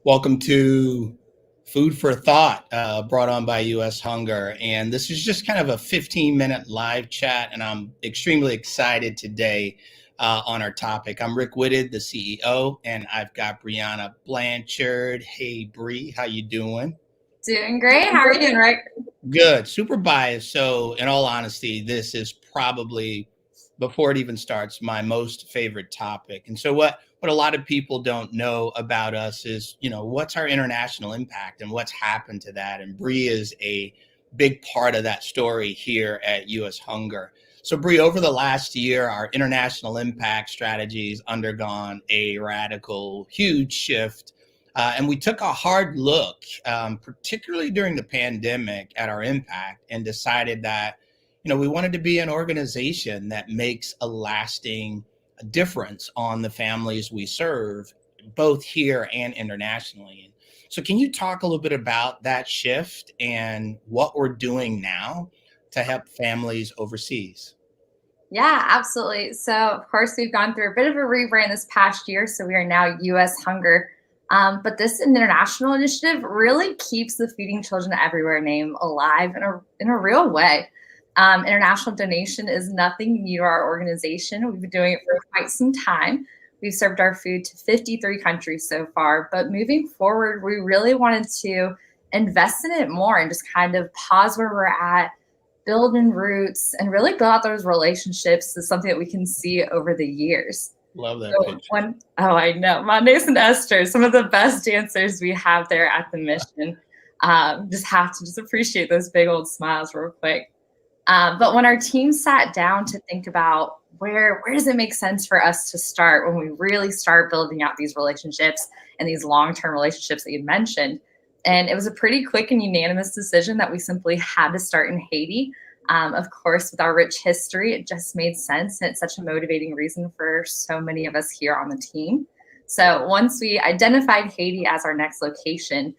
Welcome to Food for Thought, brought on by US Hunger. And this is just kind of a 15-minute live chat, and I'm extremely excited today on our topic. I'm Rick Whitted, the CEO, and I've got Briana Blanchard. Hey, Bree, how you doing? Doing great. How are you doing, Rick? Good, super biased. So, in all honesty, this is probably, before it even starts, my most favorite topic. And so, what a lot of people don't know about us is, what's our international impact and what's happened to that. And Bree is a big part of that story here at US Hunger. So, Bree, over the last year, our international impact strategies undergone a radical, huge shift, and we took a hard look, particularly during the pandemic, at our impact and decided that, we wanted to be an organization that makes a lasting difference on the families we serve, both here and internationally. So, can you talk a little bit about that shift and what we're doing now to help families overseas? Yeah, absolutely. So, of course, we've gone through a bit of a rebrand this past year. So, we are now US Hunger. But this international initiative really keeps the Feeding Children Everywhere name alive in a real way. International donation is nothing new to our organization. We've been doing it for quite some time. We've served our food to 53 countries so far. But moving forward, we really wanted to invest in it more and just kind of pause where we're at, build in roots, and really build out those relationships is something that we can see over the years. Love that So pitch. I know, Mondays and Esther, some of the best dancers we have there at the mission. Just have to just appreciate those big old smiles real quick. But when our team sat down to think about where does it make sense for us to start when we really start building out these relationships and these long-term relationships that you mentioned, and it was a pretty quick and unanimous decision that we simply had to start in Haiti. Of course, with our rich history, it just made sense. And it's such a motivating reason for so many of us here on the team. So once we identified Haiti as our next location,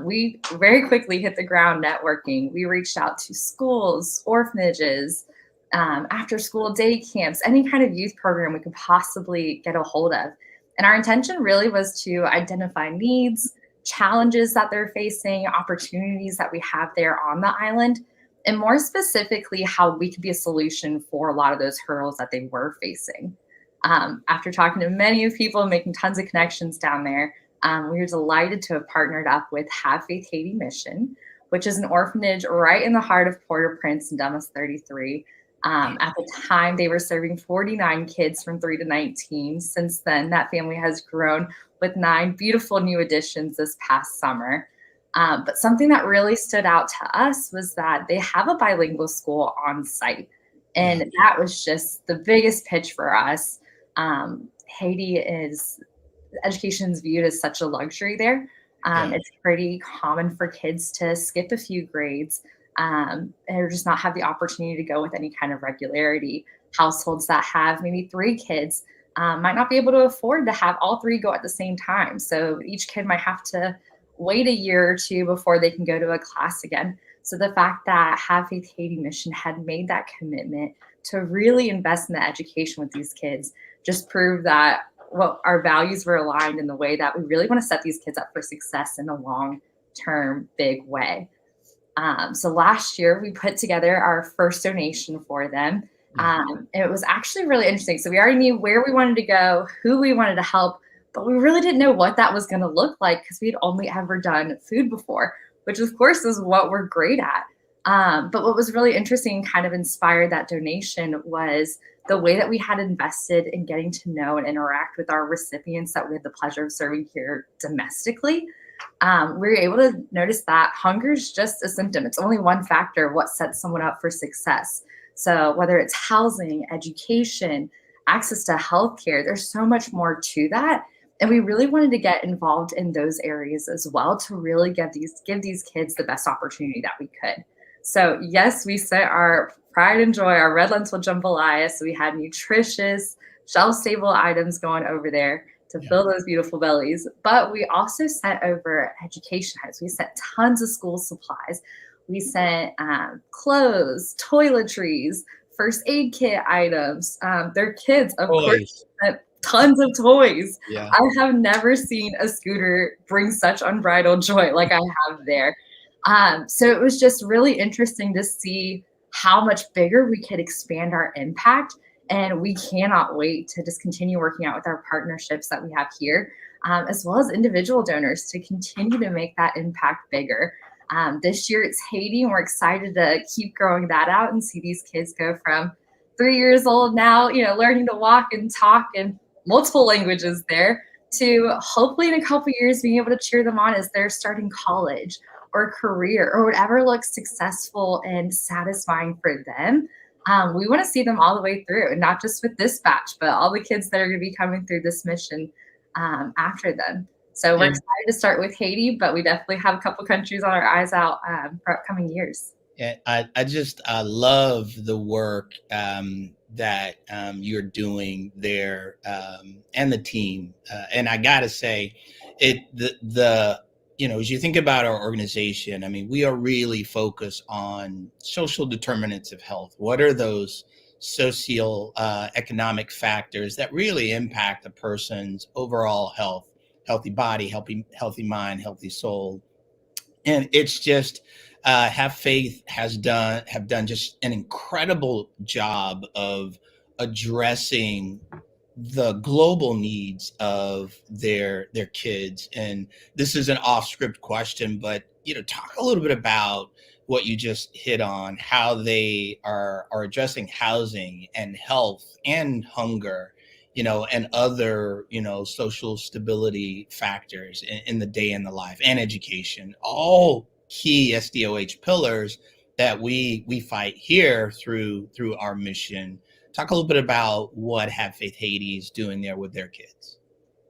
we very quickly hit the ground networking. We reached out to schools, orphanages, after school day camps, any kind of youth program we could possibly get a hold of. And our intention really was to identify needs, challenges that they're facing, opportunities that we have there on the island, and more specifically, how we could be a solution for a lot of those hurdles that they were facing. After talking to many of people and making tons of connections down there, we were delighted to have partnered up with Have Faith Haiti Mission, which is an orphanage right in the heart of Port-au-Prince in Dumas 33. At the time, they were serving 49 kids from 3 to 19. Since then, that family has grown with 9 beautiful new additions this past summer. But something that really stood out to us was that they have a bilingual school on site. And that was just the biggest pitch for us. Haiti is, education is viewed as such a luxury there. It's pretty common for kids to skip a few grades or just not have the opportunity to go with any kind of regularity. Households that have maybe 3 kids might not be able to afford to have all 3 go at the same time. So each kid might have to wait a year or 2 before they can go to a class again. So the fact that Have Faith Haiti Mission had made that commitment to really invest in the education with these kids just proved that our values were aligned in the way that we really want to set these kids up for success in a long-term, big way. So last year we put together our first donation for them. It was actually really interesting. So we already knew where we wanted to go, who we wanted to help, but we really didn't know what that was going to look like because we'd only ever done food before, which of course is what we're great at. But what was really interesting, kind of inspired that donation, was the way that we had invested in getting to know and interact with our recipients that we had the pleasure of serving here domestically. We were able to notice that hunger is just a symptom. It's only one factor of what sets someone up for success. So whether it's housing, education, access to healthcare, there's so much more to that. And we really wanted to get involved in those areas as well to really give these kids the best opportunity that we could. So yes, we set our pride and joy, our red lentil jambalaya. So we had nutritious, shelf-stable items going over there to fill those beautiful bellies. But we also sent over education items. We sent tons of school supplies. We sent clothes, toiletries, first aid kit items. Their kids, of course, tons of toys. Yeah. I have never seen a scooter bring such unbridled joy like I have there. So it was just really interesting to see how much bigger we could expand our impact. And we cannot wait to just continue working out with our partnerships that we have here, as well as individual donors to continue to make that impact bigger. This year it's Haiti, and we're excited to keep growing that out and see these kids go from 3 years old now, learning to walk and talk and multiple languages there, to hopefully in a couple years being able to cheer them on as they're starting college or career or whatever looks successful and satisfying for them. We want to see them all the way through, and not just with this batch, but all the kids that are going to be coming through this mission after them. So we're And excited to start with Haiti, but we definitely have a couple countries on our eyes out for upcoming years. yeah, I love the work that you're doing there, and the team. And I gotta say, the as you think about our organization, I mean, we are really focused on social determinants of health. What are those socio economic factors that really impact a person's overall health, healthy body, healthy mind, healthy soul? And it's just have faith have done just an incredible job of addressing the global needs of their kids. And this is an off script question, but talk a little bit about what you just hit on, how they are addressing housing and health and hunger, and other, social stability factors in the day in the life, and education, all key SDOH pillars that we fight here through our mission. Talk a little bit about what Have Faith Haiti is doing there with their kids.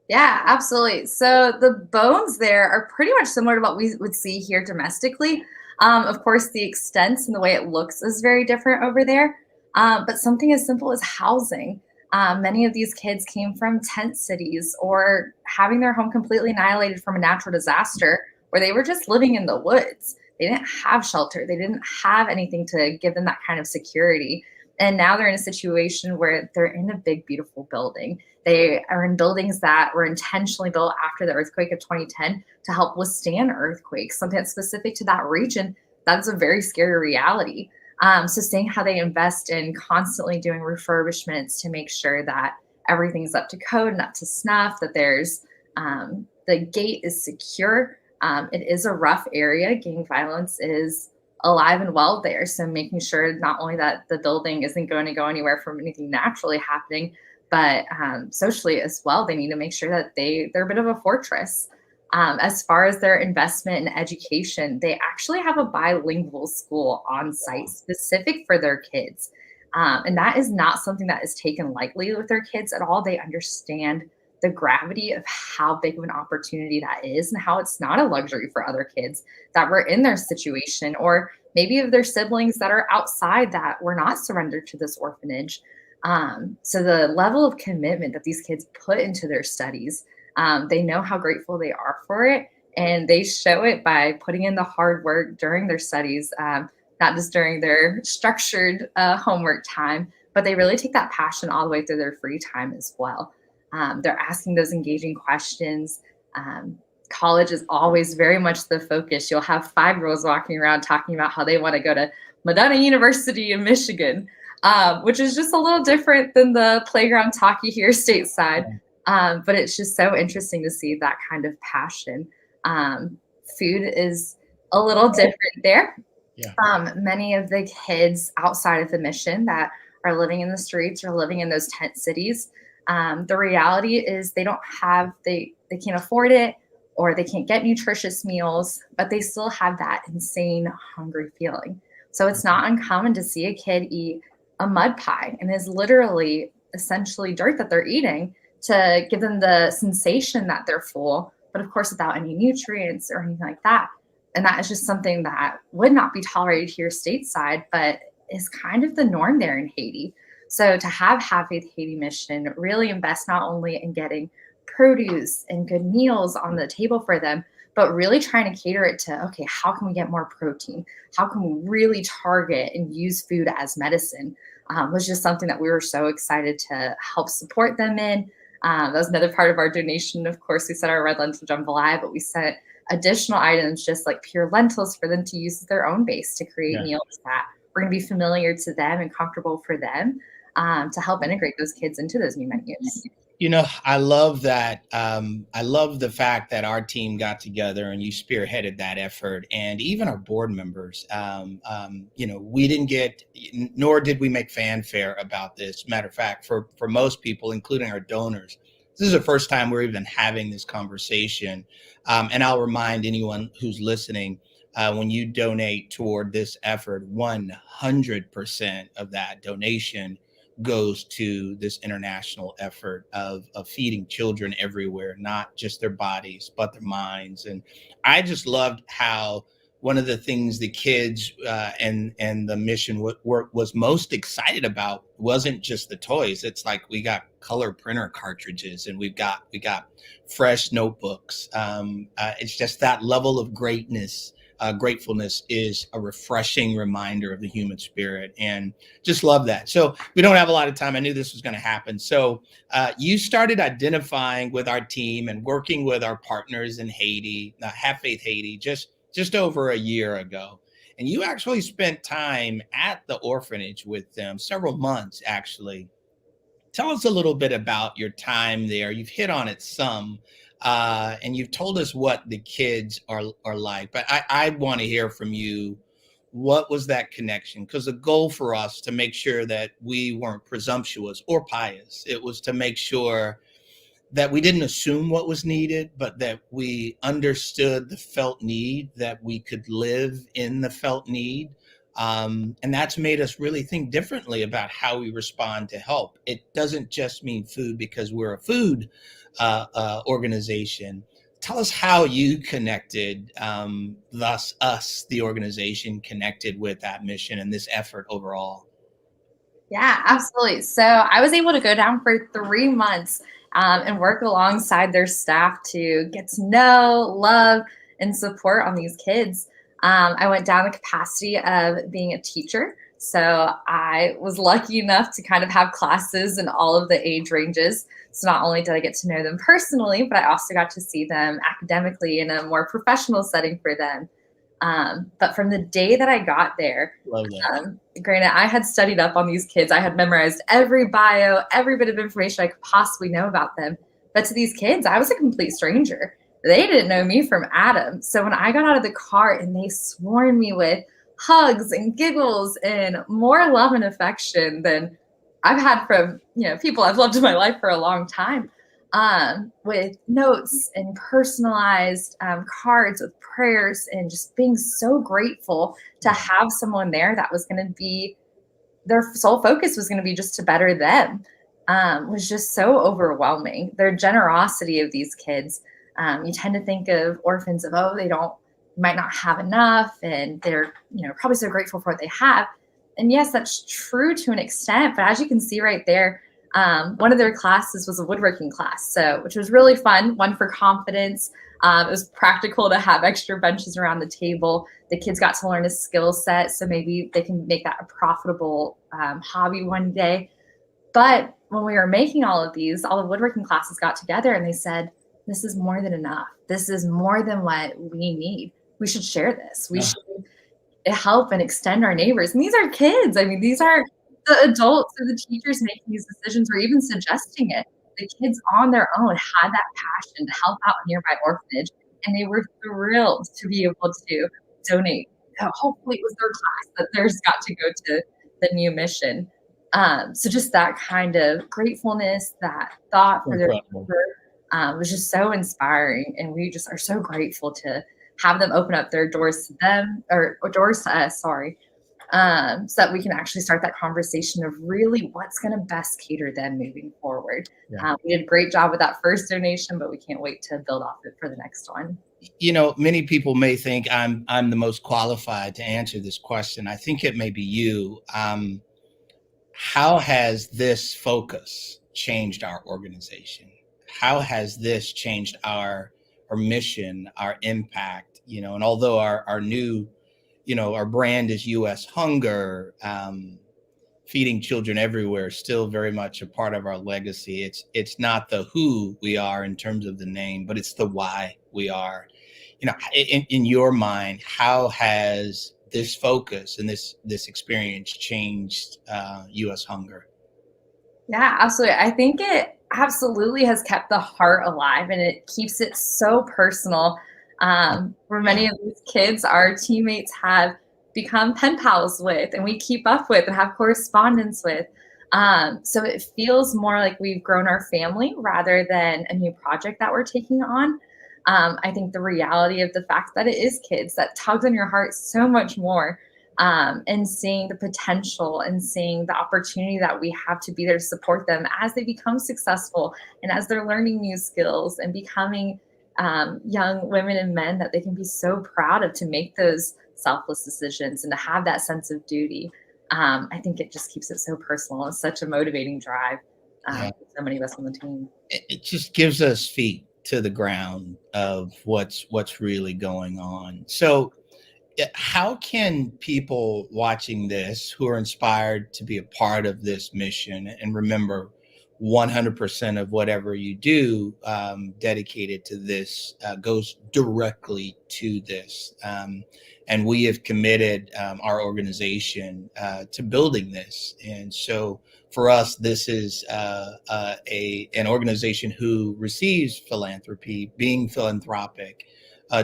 Yeah, absolutely. So the bones there are pretty much similar to what we would see here domestically. Of course, the extents and the way it looks is very different over there. But something as simple as housing. Many of these kids came from tent cities or having their home completely annihilated from a natural disaster where they were just living in the woods. They didn't have shelter. They didn't have anything to give them that kind of security. And now they're in a situation where they're in a big, beautiful building. They are in buildings that were intentionally built after the earthquake of 2010 to help withstand earthquakes, something that's specific to that region. That's a very scary reality. So seeing how they invest in constantly doing refurbishments to make sure that everything's up to code and up to snuff, that there's the gate is secure. It is a rough area. Gang violence is alive and well there. So making sure not only that the building isn't going to go anywhere from anything naturally happening, but socially as well, they need to make sure that they're a bit of a fortress. As far as their investment in education, they actually have a bilingual school on site specific for their kids. And that is not something that is taken lightly with their kids at all. They understand the gravity of how big of an opportunity that is and how it's not a luxury for other kids that were in their situation, or maybe of their siblings that are outside that were not surrendered to this orphanage. So the level of commitment that these kids put into their studies, they know how grateful they are for it. And they show it by putting in the hard work during their studies, not just during their structured homework time, but they really take that passion all the way through their free time as well. They're asking those engaging questions. College is always very much the focus. You'll have 5-year-olds walking around talking about how they want to go to Madonna University in Michigan, which is just a little different than the playground talk you hear stateside. But it's just so interesting to see that kind of passion. Food is a little different there. Yeah. Many of the kids outside of the mission that are living in the streets or living in those tent cities, the reality is they can't afford it, or they can't get nutritious meals, but they still have that insane hungry feeling. So it's not uncommon to see a kid eat a mud pie, and is literally essentially dirt that they're eating to give them the sensation that they're full, but of course without any nutrients or anything like that. And that is just something that would not be tolerated here stateside, but is kind of the norm there in Haiti. So to have Faith Haiti mission really invest not only in getting produce and good meals on the table for them, but really trying to cater it to, okay, how can we get more protein? How can we really target and use food as medicine? Was just something that we were so excited to help support them in. That was another part of our donation. Of course, we sent our red lentil jambalaya, but we sent additional items, just like pure lentils, for them to use as their own base to create meals that were going to be familiar to them and comfortable for them, to help integrate those kids into those new menus. I love that. I love the fact that our team got together and you spearheaded that effort, and even our board members. We didn't get, nor did we make fanfare about this. Matter of fact, for most people, including our donors, this is the first time we're even having this conversation. And I'll remind anyone who's listening, when you donate toward this effort, 100% of that donation goes to this international effort of feeding children everywhere, not just their bodies, but their minds. And I just loved how one of the things the kids and the mission was most excited about wasn't just the toys. It's like we got color printer cartridges and we got fresh notebooks. It's just that level of greatness. Gratefulness is a refreshing reminder of the human spirit, and just love that. So we don't have a lot of time. I knew this was going to happen. So you started identifying with our team and working with our partners in Haiti, Have Faith Haiti, just over a year ago. And you actually spent time at the orphanage with them, several months, actually. Tell us a little bit about your time there. You've hit on it some, and you've told us what the kids are like. But I want to hear from you. What was that connection? Because the goal for us to make sure that we weren't presumptuous or pious, it was to make sure that we didn't assume what was needed, but that we understood the felt need, that we could live in the felt need. And that's made us really think differently about how we respond to help. It doesn't just mean food because we're a food organization. Tell us how you connected, thus us, the organization, connected with that mission and this effort overall. Yeah, absolutely. So I was able to go down for 3 months and work alongside their staff to get to know, love, and support on these kids. I went down the capacity of being a teacher. So I was lucky enough to kind of have classes in all of the age ranges. So not only did I get to know them personally, but I also got to see them academically in a more professional setting for them. But from the day that I got there, granted, I had studied up on these kids. I had memorized every bio, every bit of information I could possibly know about them. But to these kids, I was a complete stranger. They didn't know me from Adam. So when I got out of the car and they swarmed me with hugs and giggles and more love and affection than I've had from people I've loved in my life for a long time, with notes and personalized cards with prayers, and just being so grateful to have someone there that was going to be their sole focus was going to be just to better them, was just so overwhelming. Their generosity of these kids. You tend to think of orphans of, they might not have enough, and they're probably so grateful for what they have. And yes, that's true to an extent. But as you can see right there, one of their classes was a woodworking class, which was really fun. One for confidence. It was practical to have extra benches around the table. The kids got to learn a skill set, so maybe they can make that a profitable hobby one day. But when we were making all of these, all the woodworking classes got together and they said, this is more than enough. This is more than what we need. We should share this. We should help and extend our neighbors. And these are kids. I mean, these are the adults or the teachers making these decisions or even suggesting it. The kids on their own had that passion to help out a nearby orphanage, and they were thrilled to be able to donate. Hopefully it was their class that theirs got to go to the new mission. So just that kind of gratefulness, that thought for their neighbor, was just so inspiring. And we just are so grateful to have them open up their doors to them, or doors to us, so that we can actually start that conversation of really what's going to best cater them moving forward. We did a great job with that first donation, but we can't wait to build off it for the next one. Many people may think I'm the most qualified to answer this question. I think it may be you. How has this focus changed our organization? How has this changed our mission, our impact? And although our new, our brand is U.S. Hunger, feeding children everywhere is still very much a part of our legacy. It's not the who we are in terms of the name, but it's the why we are. In your mind, how has this focus and this experience changed U.S. Hunger? Yeah, absolutely. I think it absolutely has kept the heart alive, and it keeps it so personal. For many of these kids, our teammates have become pen pals with, and we keep up with and have correspondence with. So it feels more like we've grown our family rather than a new project that we're taking on. I think the reality of the fact that it is kids that tugs on your heart so much more, and seeing the potential and seeing the opportunity that we have to be there to support them as they become successful and as they're learning new skills and becoming young women and men that they can be so proud of, to make those selfless decisions and to have that sense of duty. I think it just keeps it so personal. It's such a motivating drive Yeah. for so many of us on the team. It just gives us feet to the ground of what's really going on. So how can people watching this who are inspired to be a part of this mission, and remember, 100% of whatever you do dedicated to this goes directly to this. And we have committed our organization to building this. And so for us, this is an organization who receives philanthropy, being philanthropic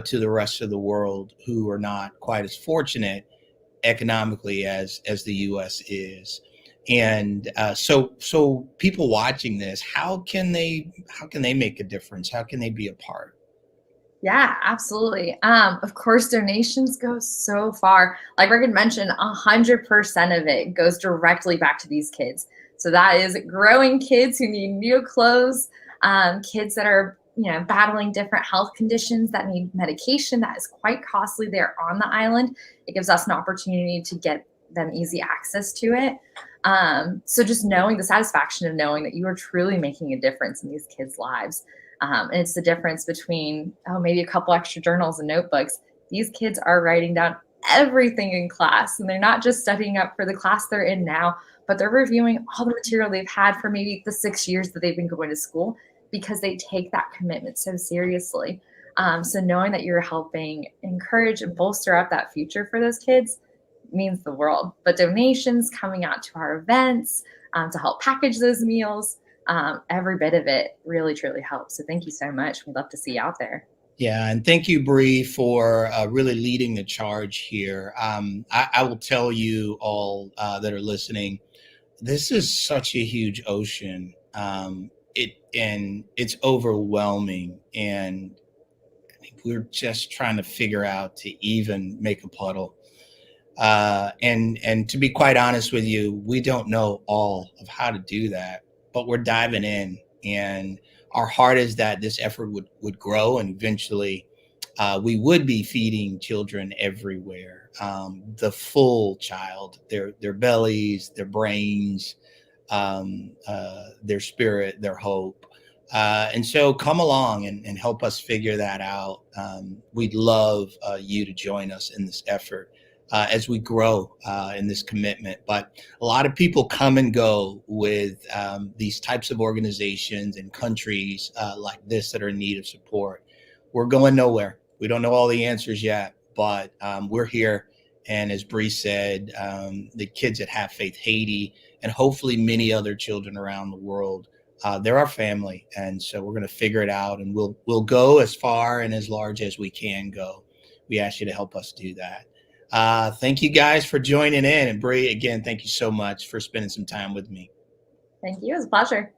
to the rest of the world who are not quite as fortunate economically as the U.S. is. And so people watching this, how can they make a difference? How can they be a part? Yeah, absolutely. Of course, donations go so far. Like Regan mentioned, 100% of it goes directly back to these kids. So that is growing kids who need new clothes, kids that are battling different health conditions that need medication that is quite costly there on the island. It gives us an opportunity to get them easy access to it. So just knowing the satisfaction of knowing that you are truly making a difference in these kids' lives. And it's the difference between, maybe a couple extra journals and notebooks. These kids are writing down everything in class, and they're not just studying up for the class they're in now, but they're reviewing all the material they've had for maybe the 6 years that they've been going to school, because they take that commitment so seriously. So knowing that you're helping encourage and bolster up that future for those kids means the world. But donations coming out to our events to help package those meals, every bit of it really, truly helps. So thank you so much. We'd love to see you out there. Yeah, and thank you, Bree, for really leading the charge here. I will tell you all that are listening, this is such a huge ocean. It's overwhelming, and we're just trying to figure out to even make a puddle. And to be quite honest with you, we don't know all of how to do that, but we're diving in, and our heart is that this effort would grow, and eventually we would be feeding children everywhere, the full child, their bellies, their brains, their spirit, their hope. And so come along and help us figure that out. We'd love you to join us in this effort as we grow in this commitment. But a lot of people come and go with these types of organizations and countries like this that are in need of support. We're going nowhere. We don't know all the answers yet, but we're here. And as Bree said, the kids at Have Faith Haiti, and hopefully many other children around the world, they're our family. And so we're going to figure it out, and we'll go as far and as large as we can go. We ask you to help us do that. Thank you guys for joining in. And Bree, again, thank you so much for spending some time with me. Thank you. It was a pleasure.